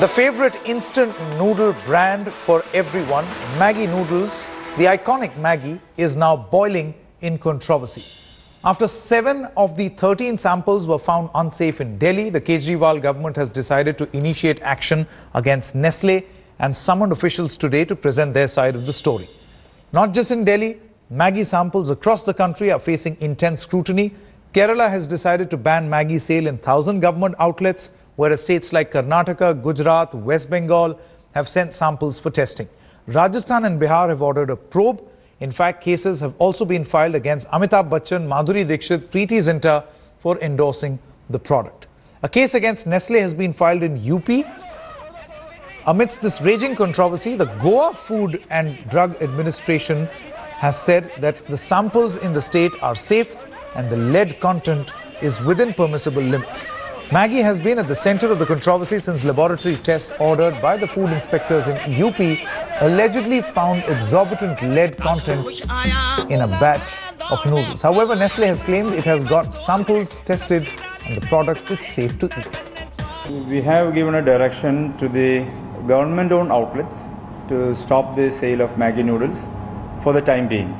The favorite instant noodle brand for everyone, Maggi noodles, the iconic Maggi, is now boiling in controversy. After 7 of the 13 samples were found unsafe in Delhi, the Kejriwal government has decided to initiate action against Nestle and summoned officials today to present their side of the story. Not just in Delhi, Maggi samples across the country are facing intense scrutiny. Kerala has decided to ban Maggi sale in 1,000 government outlets, whereas states like Karnataka, Gujarat, West Bengal have sent samples for testing. Rajasthan and Bihar have ordered a probe. In fact, cases have also been filed against Amitabh Bachchan, Madhuri Dixit, Preeti Zinta for endorsing the product. A case against Nestle has been filed in UP. Amidst this raging controversy, the Goa Food and Drug Administration has said that the samples in the state are safe and the lead content is within permissible limits. Maggi has been at the center of the controversy since laboratory tests ordered by the food inspectors in UP allegedly found exorbitant lead content in a batch of noodles. However, Nestle has claimed it has got samples tested and the product is safe to eat. We have given a direction to the government-owned outlets to stop the sale of Maggi noodles for the time being.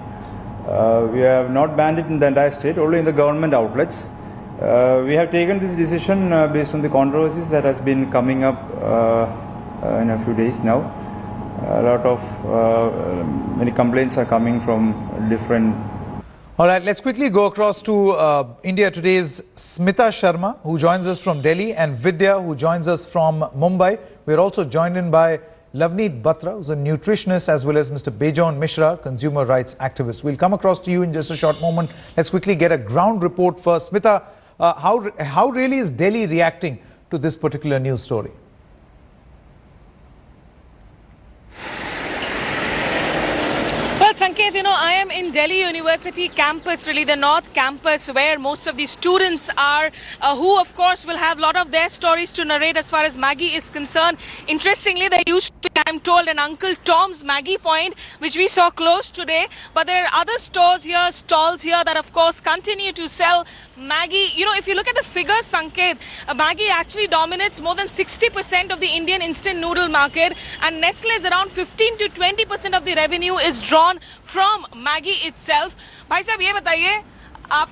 We have not banned it in the entire state, only in the government outlets. We have taken this decision based on the controversies that has been coming up in a few days now. A lot of many complaints are coming from different. All right, let's quickly go across to India Today's Smita Sharma, who joins us from Delhi, and Vidya, who joins us from Mumbai. We're also joined in by Lavneet Batra, who's a nutritionist, as well as Mr. Bejon Mishra, consumer rights activist. We'll come across to you in just a short moment. Let's quickly get a ground report first. Smita, how really is Delhi reacting to this particular news story? Well, Sanket, I am in Delhi University campus, really the North Campus, where most of the students are, who of course will have a lot of their stories to narrate as far as Maggi is concerned. Interestingly, there used to be, I'm told, an Uncle Tom's Maggi point, which we saw closed today. But there are other stores here, stalls here that of course continue to sell Maggi. If you look at the figures, Sanket, Maggi actually dominates more than 60% of the Indian instant noodle market, and Nestle is around 15 to 20% of the revenue is drawn from Maggi itself. भाई साहब ये बताइए, आप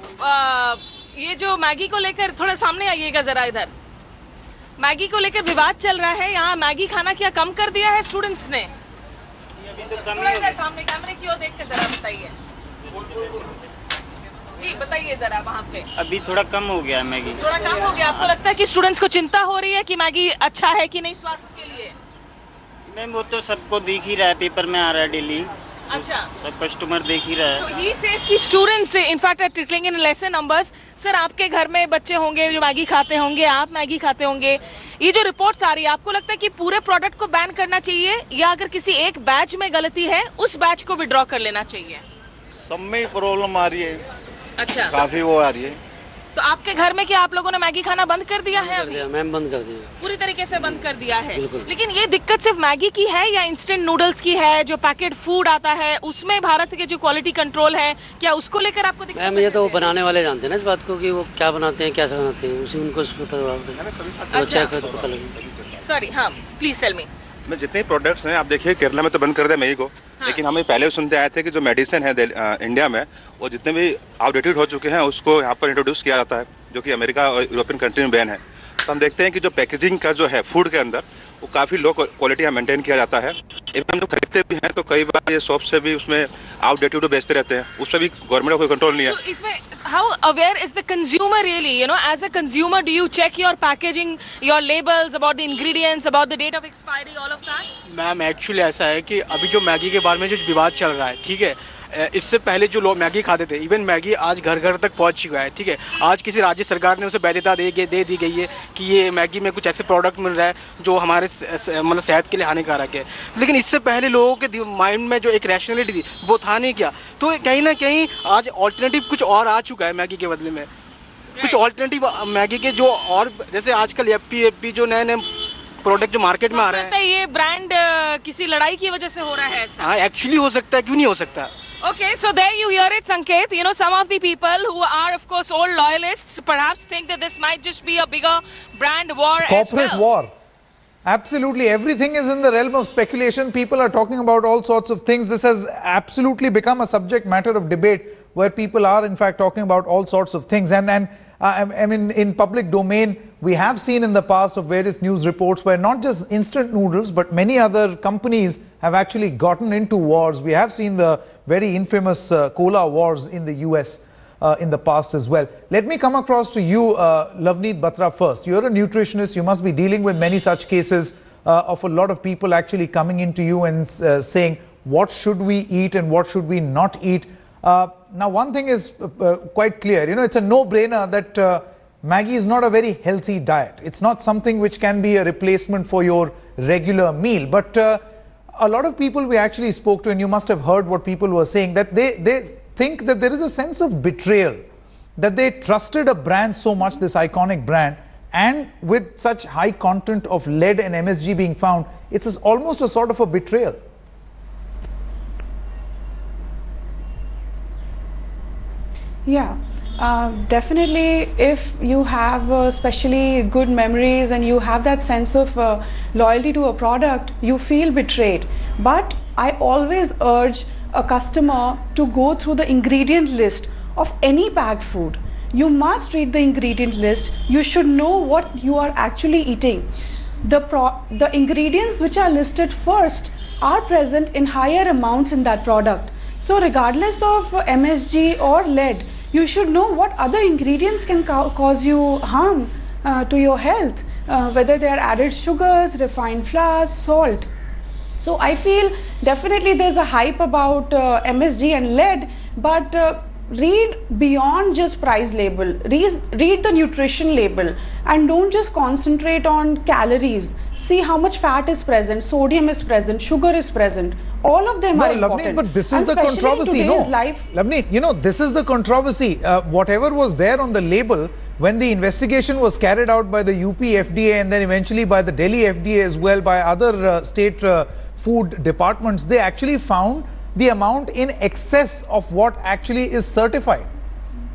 ये जो Maggi को लेकर थोड़ा सामने आइएगा जरा इधर. मैगी को लेकर विवाद चल रहा है. यहाँ मैगी खाना क्या कम कर दिया है स्टूडेंट्स ने? अभी तो कम ही है. सामने कैमरे की ओर देख के जरा बताइए. जी बताइए जरा वहाँ पे. अभी थोड़ा कम हो गया है मैगी. थोड़ा कम हो गया. आपको लगता है कि स्टूडेंट्स को चिंता हो रही है कि मैगी अच्छा है कि नहीं स्वास्थ्य के लिए? मैम वो तो सबको दिख ही रहा है, पेपर में आ रहा है डेली. अच्छा, सब कस्टमर देख ही रहा है. So he says कि students in fact are trickling in lesser numbers. Sir, आपके घर में बच्चे होंगे जो मैगी खाते होंगे, आप मैगी खाते होंगे. ये जो रिपोर्ट्स आ रही है, आपको लगता है कि पूरे प्रोडक्ट को बैन करना चाहिए या अगर किसी एक बैच में गलती है उस बैच को विड्रॉ कर लेना चाहिए? सब में प्रॉब्लम आ रही है. अच्छा, काफी वो आ रही है. तो आपके घर में क्या आप लोगों ने मैगी खाना बंद कर दिया है? अभी मैम बंद कर दिया, पूरी तरीके से बंद कर दिया है. लेकिन ये दिक्कत सिर्फ मैगी की है या इंस्टेंट नूडल्स की है? जो पैकेट फूड आता है उसमें भारत के जो क्वालिटी कंट्रोल है, क्या उसको लेकर आपको दिक्कत? मैम ये तो वो बनाने वाले जानते हैं ना इस बात को कि वो क्या बनाते हैं, कैसे बनाते हैं, उसी उनको पता लगे. सॉरी, हाँ प्लीज टेल मी. में जितने प्रोडक्ट्स हैं, आप देखिए केरला में तो बंद कर दिया मैगी को. हाँ. लेकिन हमें पहले भी सुनते आए थे कि जो मेडिसिन है इंडिया में, वो जितने भी आउटडेटेड हो चुके हैं उसको यहाँ पर इंट्रोड्यूस किया जाता है, जो कि अमेरिका और यूरोपियन कंट्री में बैन है. तो हम देखते हैं कि जो पैकेजिंग का जो है फूड के अंदर, वो काफ़ी लो क्वालिटी यहाँ मेंटेन किया जाता है. इवन हम जो खरीदते भी हैं तो कई बार ये शॉप से भी उसमें आउटडेटेड बेचते रहते हैं. उस पर भी गवर्नमेंट का कोई कंट्रोल नहीं है. तो इसमें how aware is the consumer really? As a consumer do you check your packaging, your labels, about the ingredients, about the date of expiry, all of that? Ma'am actually ऐसा है कि अभी जो मैगी के बारे में जो विवाद चल रहा है, ठीक है, इससे पहले जो लोग मैगी खाते थे, इवन मैगी आज घर घर तक पहुंच चुका है. ठीक है, आज किसी राज्य सरकार ने उसे वैधता दे दी गई है कि ये मैगी में कुछ ऐसे प्रोडक्ट मिल रहा है जो हमारे मतलब सेहत के लिए हानिकारक है. लेकिन इससे पहले लोगों के माइंड में जो एक रैशनलिटी थी वो था नहीं क्या. तो कहीं ना कहीं आज ऑल्टरनेटिव कुछ और आ चुका है मैगी के बदले में. कुछ ऑल्टरनेटिव मैगी के जो और जैसे आजकल एपी जो नए प्रोडक्ट जो मार्केट में आ रहे हैं. ये ब्रांड किसी लड़ाई की वजह से हो रहा है? हाँ, एक्चुअली हो सकता है, क्यों नहीं हो सकता. Okay, so there you hear it, Sanket. Some of the people who are, of course, old loyalists perhaps think that this might just be a bigger brand war as well. Corporate war. Absolutely. Everything is in the realm of speculation. People are talking about all sorts of things. This has absolutely become a subject matter of debate where people are in fact talking about all sorts of things. And I mean, in public domain, we have seen in the past of various news reports where not just instant noodles, but many other companies have actually gotten into wars. We have seen the very infamous cola wars in the US in the past as well. Let me come across to you, Lavneet Batra, first. You're a nutritionist. You must be dealing with many such cases of a lot of people actually coming into you and saying, what should we eat and what should we not eat? Now, one thing is quite clear. You know, it's a no-brainer that Maggi is not a very healthy diet. It's not something which can be a replacement for your regular meal. But a lot of people we actually spoke to, and you must have heard what people were saying, that they think that there is a sense of betrayal, that they trusted a brand so much, this iconic brand, and with such high content of lead and MSG being found, it's almost a sort of a betrayal. Yeah, definitely if you have especially good memories and you have that sense of loyalty to a product, you feel betrayed. But I always urge a customer to go through the ingredient list of any packed food. You must read the ingredient list. You should know what you are actually eating. The ingredients which are listed first are present in higher amounts in that product. So regardless of MSG or lead, you should know what other ingredients can cause you harm to your health, whether they are added sugars, refined flours, salt. So I feel definitely there's a hype about MSG and lead, but read beyond just price label, read the nutrition label, and don't just concentrate on calories. See how much fat is present, sodium is present, sugar is present. All of them are important. Lavneet, but this is the controversy. No, Lavneet, you know, this is the controversy. Whatever was there on the label, when the investigation was carried out by the UP FDA and then eventually by the Delhi FDA as well, by other state food departments, they actually found the amount in excess of what actually is certified.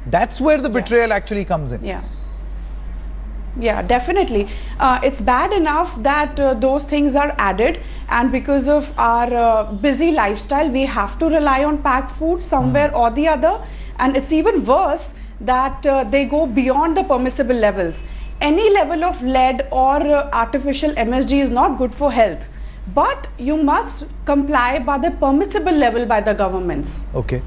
That's where the betrayal actually comes in. Yeah, definitely. It's bad enough that those things are added, and because of our busy lifestyle, we have to rely on packed food somewhere or the other. And it's even worse that they go beyond the permissible levels. Any level of lead or artificial MSG is not good for health. But you must comply by the permissible level by the governments. Okay.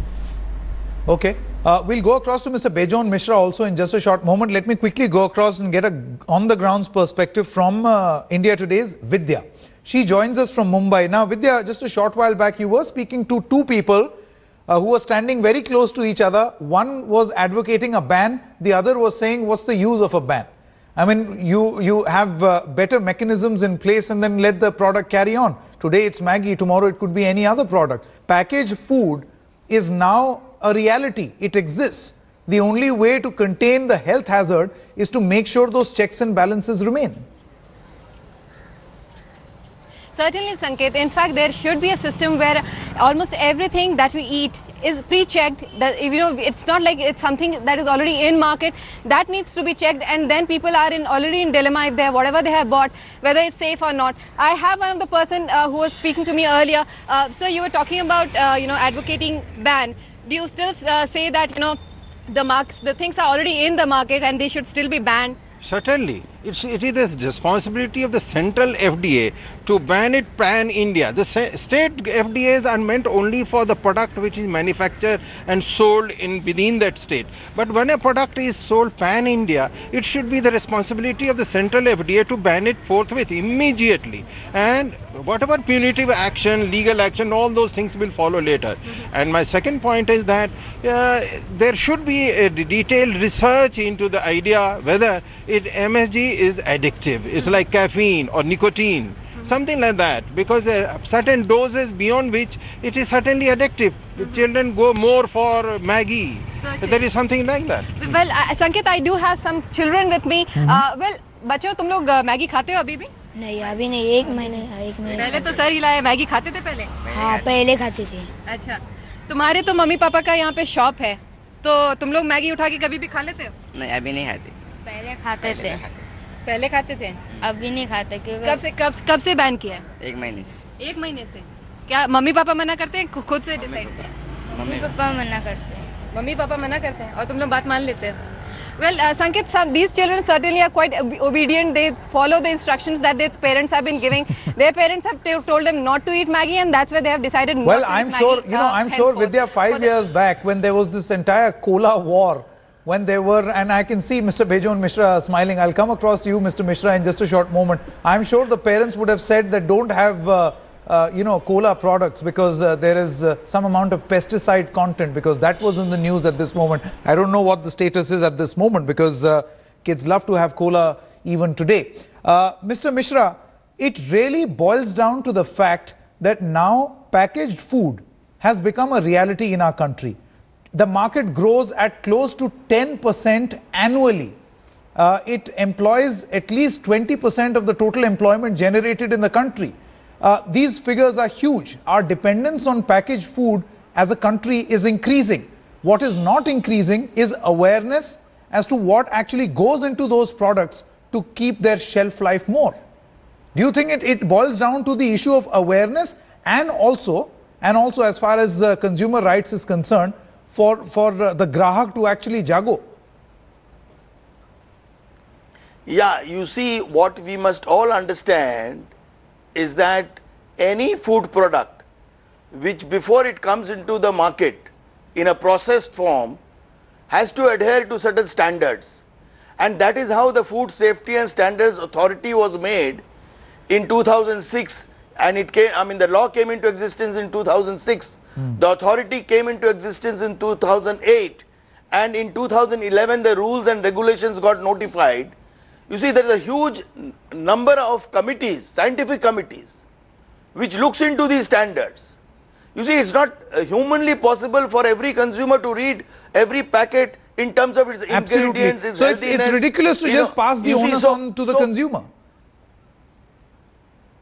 Okay. We'll go across to Mr. Bejon Mishra also in just a short moment. Let me quickly go across and get a on-the-grounds perspective from India Today's Vidya. She joins us from Mumbai. Now, Vidya, just a short while back, you were speaking to two people who were standing very close to each other. One was advocating a ban. The other was saying, what's the use of a ban? I mean, you have better mechanisms in place and then let the product carry on. Today it's Maggi, tomorrow it could be any other product. Packaged food is now a reality. It exists. The only way to contain the health hazard is to make sure those checks and balances remain. Certainly, Sanket. In fact, there should be a system where almost everything that we eat is pre-checked. That, you know, it's not like it's something that is already in market. That needs to be checked, and then people are already in dilemma if they have whatever they have bought, whether it's safe or not. I have one of the person who was speaking to me earlier. So you were talking about advocating ban. Do you still say that the things are already in the market and they should still be banned? Certainly. It is the responsibility of the central FDA to ban it pan-India. The state FDAs are meant only for the product which is manufactured and sold within that state. But when a product is sold pan-India, it should be the responsibility of the central FDA to ban it forthwith, immediately. And whatever punitive action, legal action, all those things will follow later. And my second point is that there should be a detailed research into the idea whether MSG is addictive. It's like caffeine or nicotine, something like that, because there are certain doses beyond which it is certainly addictive. The children go more for Maggi. There is something like that. Well, Sanket, I do have some children with me. Well, बच्चों तुम लोग Maggi खाते हो अभी भी? नहीं, अभी नहीं, एक महीने पहले तो सर हिलाया। मैगी खाते थे पहले? हाँ, पहले खाते थे। अच्छा, तुम्हारे तो मम्मी पापा का यहाँ पे शॉप है, तो तुम लोग मैगी उठा के कभी भी खा लेते हो? नहीं, अभी नहीं खाते। पहले खाते थे। पहले खाते थे। अभी नहीं खाता क्योंकि कब से बैन किया है? 1 महीने से। 1 महीने से। क्या मम्मी पापा मना करते हैं, खुद से डिसाइड? मम्मी पापा मना करते हैं। मम्मी पापा मना करते हैं और तुम लोग बात मान लेते हैं? Well, Sanket, these children certainly are quite obedient. They follow the instructions that their parents have been giving. Their parents have told them not to eat Maggi, and that's why they have decided not to eat Maggi. Well, I'm sure, you know, I'm sure Vidya, 5 years back when there was this entire cola war, when there were, and I can see Mr. Bejon Mishra smiling. I'll come across to you, Mr. Mishra, in just a short moment. I'm sure the parents would have said that don't have you know, cola products because there is some amount of pesticide content, because that was in the news at this moment. I don't know what the status is at this moment because kids love to have cola even today. Mr. Mishra, it really boils down to the fact that now packaged food has become a reality in our country. The market grows at close to 10% annually. It employs at least 20% of the total employment generated in the country. These figures are huge. Our dependence on packaged food as a country is increasing. What is not increasing is awareness as to what actually goes into those products to keep their shelf life more. Do you think it boils down to the issue of awareness and also as far as consumer rights is concerned for the grahak to actually jago? Yeah, you see, what we must all understand is that any food product which before it comes into the market in a processed form has to adhere to certain standards, and that is how the Food Safety and Standards Authority was made in 2006, and it came, I mean, the law came into existence in 2006. The authority came into existence in 2008, and in 2011 the rules and regulations got notified. You see, there is a huge number of committees, scientific committees, which looks into these standards. You see, it's not humanly possible for every consumer to read every packet in terms of its ingredients, its healthiness. So it's ridiculous to just pass the onus on to the consumer.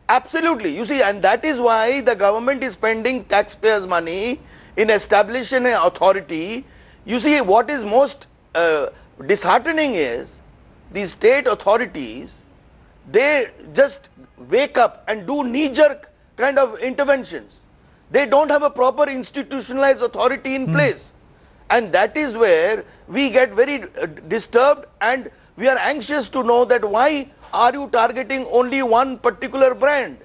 Absolutely. You see, and that is why the government is spending taxpayers' money in establishing an authority. You see, what is most disheartening is the state authorities, they just wake up and do knee-jerk kind of interventions. They don't have a proper institutionalized authority in place. And that is where we get very disturbed, and we are anxious to know that why are you targeting only one particular brand?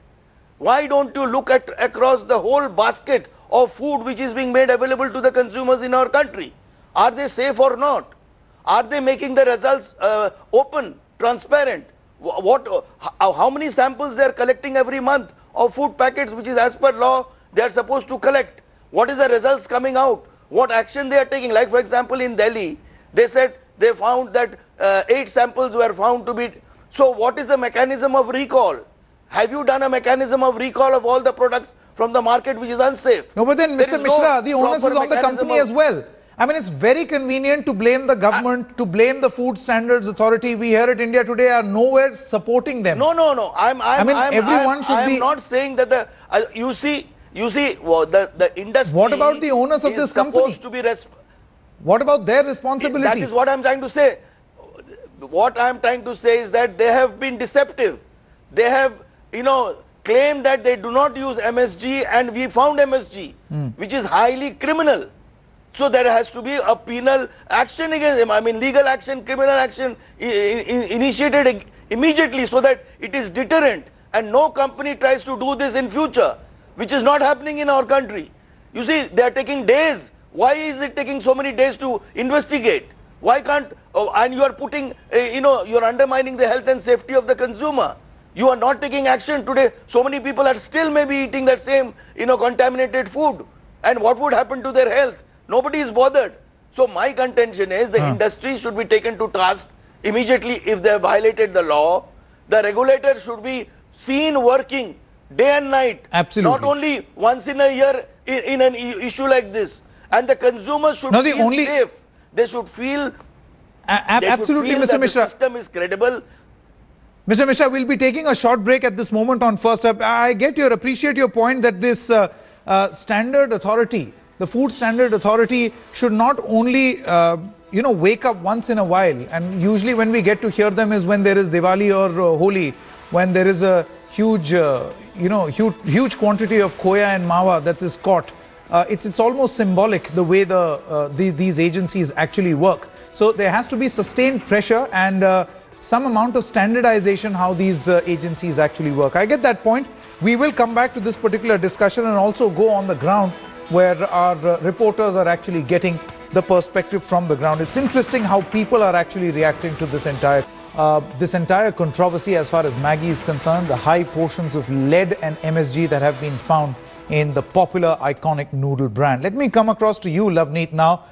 Why don't you look at across the whole basket of food which is being made available to the consumers in our country? Are they safe or not? Are they making the results open, transparent? How many samples they are collecting every month of food packets, which is as per law they are supposed to collect? What is the results coming out? What action they are taking? Like, for example, in Delhi, they said they found that 8 samples were found to be. So what is the mechanism of recall? Have you done a mechanism of recall of all the products from the market which is unsafe? No, but then Mr. Mishra, the onus is on the company as well. I mean, it's very convenient to blame the government, to blame the Food Standards Authority. We here at India Today are nowhere supporting them. No. Everyone should be. I'm not saying that the you see well, the industry. What about the onus of this company? To be what about their responsibility? That is what I'm trying to say. What I'm trying to say is that they have been deceptive. They have, claimed that they do not use MSG, and we found MSG, which is highly criminal. So there has to be a penal action against them. I mean, legal action, criminal action initiated immediately so that it is deterrent and no company tries to do this in future, which is not happening in our country. You see, they are taking days. Why is it taking so many days to investigate? Why can't, and you are putting, you are undermining the health and safety of the consumer. You are not taking action today. So many people are still maybe eating that same, contaminated food. And what would happen to their health? Nobody is bothered. So my contention is the industry should be taken to task immediately if they have violated the law. The regulator should be seen working day and night. Absolutely. Not only once in a year in an issue like this. And the consumers should feel safe. They should feel absolutely, Mr. Mishra. The system is credible. Mr. Mishra, we'll be taking a short break at this moment on First Up. I appreciate your point that this standard authority, the Food Standard Authority, should not only wake up once in a while, and usually when we get to hear them is when there is Diwali or Holi, when there is a huge, huge quantity of khoya and mawa that is caught. It's almost symbolic the way these agencies actually work. So there has to be sustained pressure and some amount of standardization how these agencies actually work. I get that point. We will come back to this particular discussion and also go on the ground where our reporters are actually getting the perspective from the ground. It's interesting how people are actually reacting to this entire controversy as far as Maggi is concerned, the high portions of lead and MSG that have been found in the popular iconic noodle brand. Let me come across to you, Lavneet, now.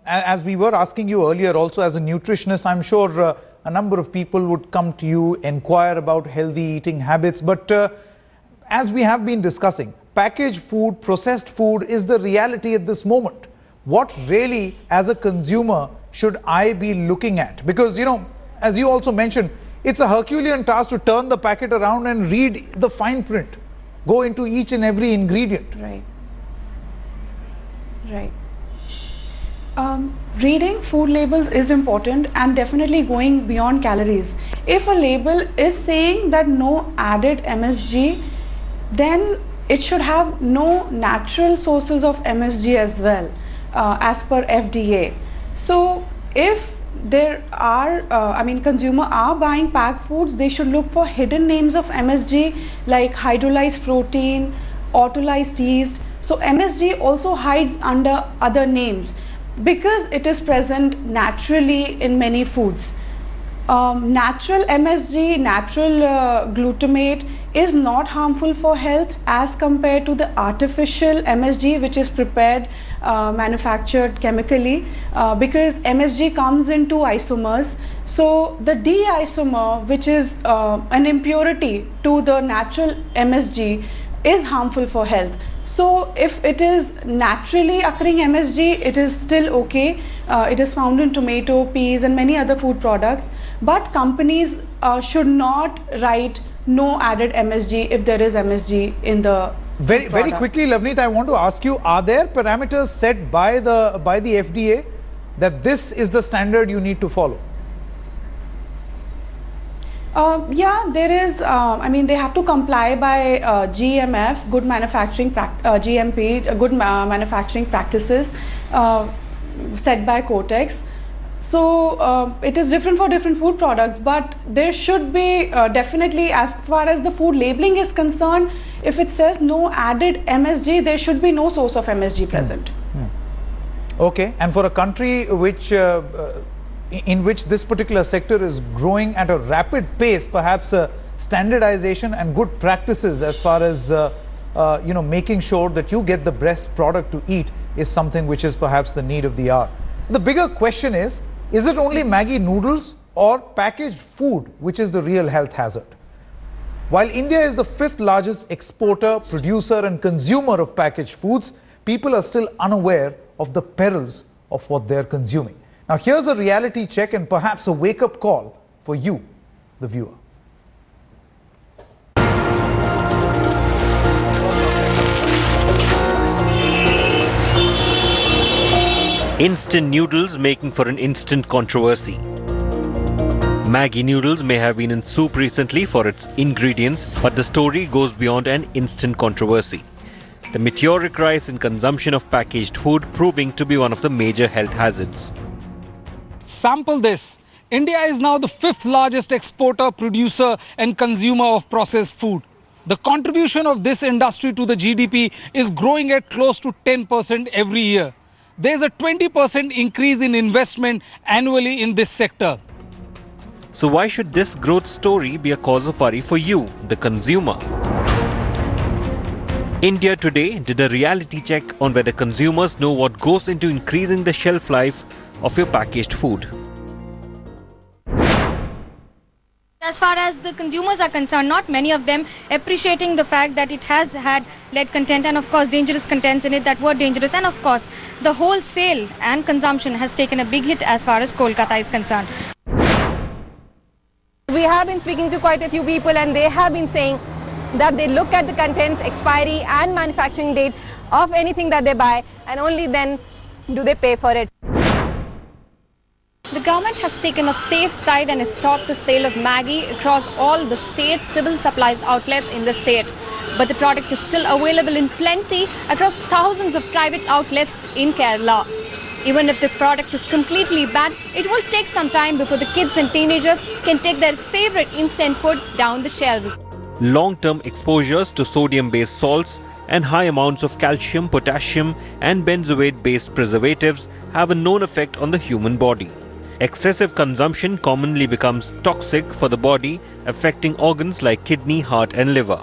As we were asking you earlier, also as a nutritionist, I'm sure a number of people would come to you, inquire about healthy eating habits. But as we have been discussing, packaged food, processed food is the reality at this moment. What really, as a consumer, should I be looking at? Because, as you also mentioned, it's a Herculean task to turn the packet around and read the fine print, go into each and every ingredient. Right. Right. Reading food labels is important, and definitely going beyond calories. If a label is saying that no added MSG, then it should have no natural sources of MSG as well, as per FDA. So if there are, consumer are buying packed foods, they should look for hidden names of MSG like hydrolyzed protein, autolyzed yeast. So MSG also hides under other names because it is present naturally in many foods. Natural MSG, natural glutamate is not harmful for health as compared to the artificial MSG which is prepared, manufactured chemically, because MSG comes in two isomers. So the D isomer, which is an impurity to the natural MSG, is harmful for health. So if it is naturally occurring MSG, it is still okay. It is found in tomato, peas and many other food products. But companies should not write no added MSG if there is MSG in the Very quickly, Lavneet, I want to ask you, are there parameters set by the FDA that this is the standard you need to follow? Yeah, there is. They have to comply by GMF, good manufacturing GMP, good manufacturing practices set by Cortex. So it is different for different food products, but there should be definitely, as far as the food labeling is concerned, if it says no added MSG, there should be no source of MSG present. Okay, and for a country which in which this particular sector is growing at a rapid pace, perhaps standardization and good practices as far as making sure that you get the best product to eat is something which is perhaps the need of the hour. The bigger question is it only Maggi noodles or packaged food which is the real health hazard? While India is the 5th largest exporter, producer and consumer of packaged foods, people are still unaware of the perils of what they are consuming. Now here's a reality check and perhaps a wake-up call for you, the viewer. Instant noodles making for an instant controversy. Maggi noodles may have been in soup recently for its ingredients, but the story goes beyond an instant controversy. The meteoric rise in consumption of packaged food proving to be one of the major health hazards. Sample this. India is now the 5th largest exporter, producer and consumer of processed food. The contribution of this industry to the GDP is growing at close to 10% every year. There is a 20% increase in investment annually in this sector. So why should this growth story be a cause of worry for you, the consumer? India Today did a reality check on whether consumers know what goes into increasing the shelf life of your packaged food. As far as the consumers are concerned, not many of them appreciating the fact that it has had lead content and of course dangerous contents in it that were dangerous, and of course the wholesale and consumption has taken a big hit as far as Kolkata is concerned. We have been speaking to quite a few people and they have been saying that they look at the contents, expiry and manufacturing date of anything that they buy, and only then do they pay for it. The government has taken a safe side and has stopped the sale of Maggi across all the state civil supplies outlets in the state. But the product is still available in plenty across thousands of private outlets in Kerala. Even if the product is completely banned, it will take some time before the kids and teenagers can take their favorite instant food down the shelves. Long-term exposures to sodium-based salts and high amounts of calcium, potassium and benzoate-based preservatives have a known effect on the human body. Excessive consumption commonly becomes toxic for the body, affecting organs like kidney, heart and liver.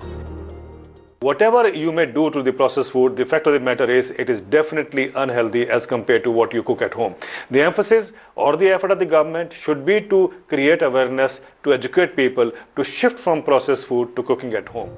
Whatever you may do to the processed food, the fact of the matter is it is definitely unhealthy as compared to what you cook at home. The emphasis or the effort of the government should be to create awareness, to educate people, to shift from processed food to cooking at home.